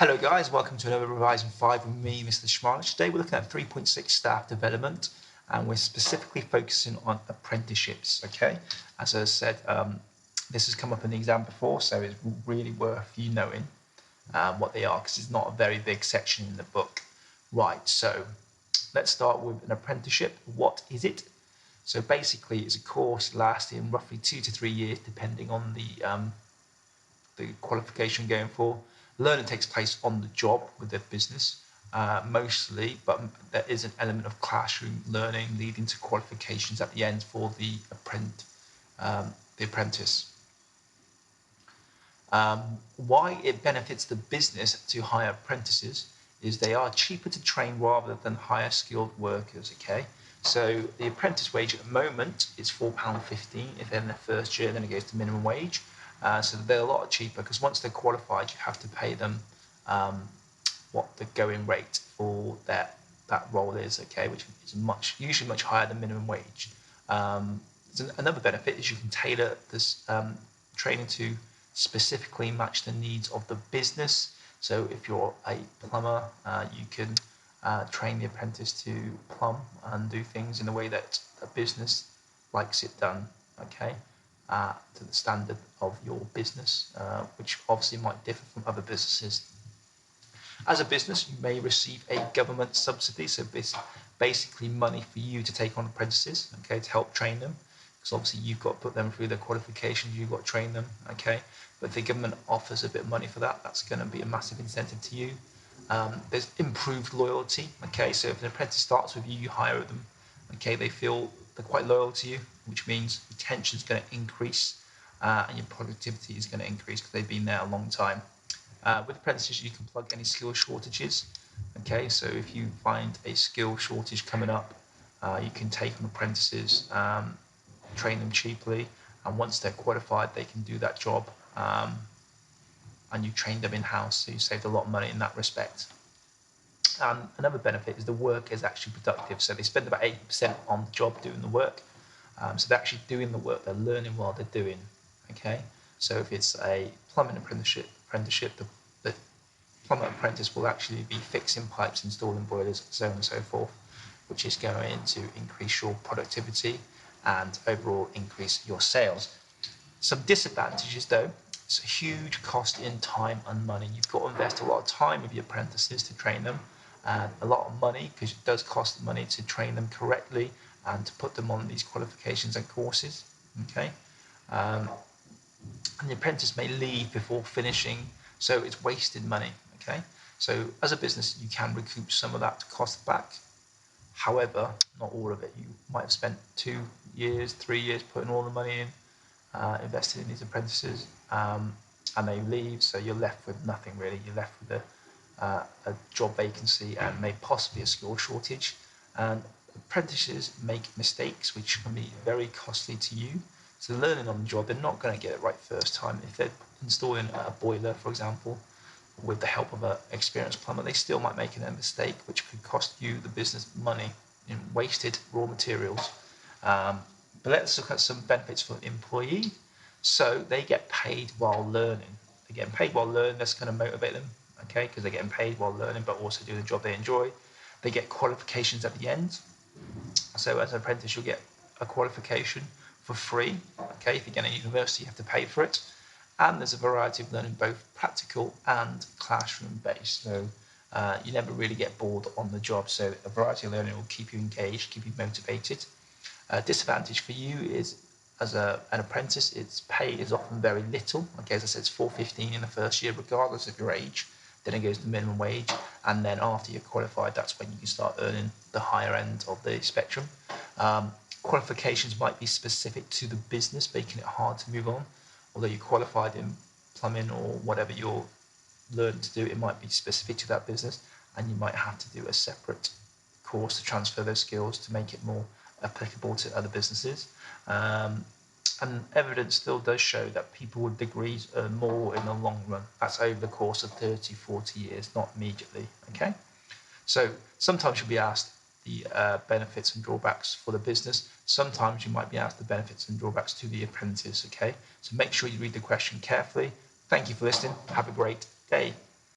Hello guys, welcome to another Revising 5 with me, Mr. Schmarler. Today we're looking at 3.6 staff development and we're specifically focusing on apprenticeships, okay? As I said, this has come up in the exam before, so it's really worth you knowing what they are because it's not a very big section in the book. Right, so let's start with an apprenticeship. What is it? So basically it's a course lasting roughly 2 to 3 years depending on the qualification going for. Learning takes place on the job with the business mostly, but there is an element of classroom learning leading to qualifications at the end for the apprentice. Why it benefits the business to hire apprentices is they are cheaper to train rather than hire skilled workers, okay? So the apprentice wage at the moment is £4.15 if they're in their first year, then it goes to minimum wage. So they're a lot cheaper because once they're qualified, you have to pay them what the going rate for that role is, okay, which is usually much higher than minimum wage. Another benefit is you can tailor this training to specifically match the needs of the business. So if you're a plumber, you can train the apprentice to plumb and do things in the way that a business likes it done, okay? To the standard of your business, which obviously might differ from other businesses. As a business, you may receive a government subsidy, so basically money for you to take on apprentices, okay, to help train them, because obviously you've got to put them through their qualifications, you've got to train them, okay, but the government offers a bit of money for that, that's going to be a massive incentive to you. There's improved loyalty, okay, so if an apprentice starts with you, you hire them, okay, they feel they're quite loyal to you, which means retention is going to increase and your productivity is going to increase because they've been there a long time. With apprentices, you can plug any skill shortages. Okay, so if you find a skill shortage coming up, you can take on apprentices, train them cheaply, and once they're qualified, they can do that job. And you train them in-house, so you saved a lot of money in that respect. Another benefit is the work is actually productive. So they spend about 80% on the job doing the work. So they're actually doing the work, they're learning while they're doing, okay? So if it's a plumbing apprenticeship, the plumber apprentice will actually be fixing pipes, installing boilers, so on and so forth, which is going to increase your productivity and overall increase your sales. Some disadvantages though, it's a huge cost in time and money. You've got to invest a lot of time with your apprentices to train them, and a lot of money because it does cost money to train them correctly and to put them on these qualifications and courses, okay? And the apprentice may leave before finishing, so it's wasted money, okay? So as a business, you can recoup some of that cost back. However, not all of it. You might have spent 2 years, 3 years putting all the money in, invested in these apprentices, and they leave, so you're left with nothing really. You're left with a job vacancy and maybe possibly a skill shortage. And apprentices make mistakes which can be very costly to you. So learning on the job, they're not going to get it right first time. If they're installing a boiler, for example, with the help of an experienced plumber, they still might make a mistake which could cost you, the business, money in wasted raw materials. But let's look at some benefits for the employee. So they get paid while learning. They're getting paid while learning, that's going to motivate them, okay, because they're getting paid while learning, but also doing the job they enjoy. They get qualifications at the end. So as an apprentice, you'll get a qualification for free, okay, if you're going to university, you have to pay for it. And there's a variety of learning, both practical and classroom based. So you never really get bored on the job. So a variety of learning will keep you engaged, keep you motivated. Disadvantage for you is, as an apprentice, its pay is often very little. Okay, as I said, it's £4.15 in the first year, regardless of your age. Then it goes to minimum wage, and then after you're qualified, that's when you can start earning the higher end of the spectrum. Qualifications might be specific to the business, making it hard to move on. Although you're qualified in plumbing or whatever you're learning to do, it might be specific to that business, and you might have to do a separate course to transfer those skills to make it more applicable to other businesses. And evidence still does show that people with degrees earn more in the long run. That's over the course of 30, 40 years, not immediately, okay? So sometimes you'll be asked the benefits and drawbacks for the business. Sometimes you might be asked the benefits and drawbacks to the apprentice, okay? So make sure you read the question carefully. Thank you for listening. Have a great day.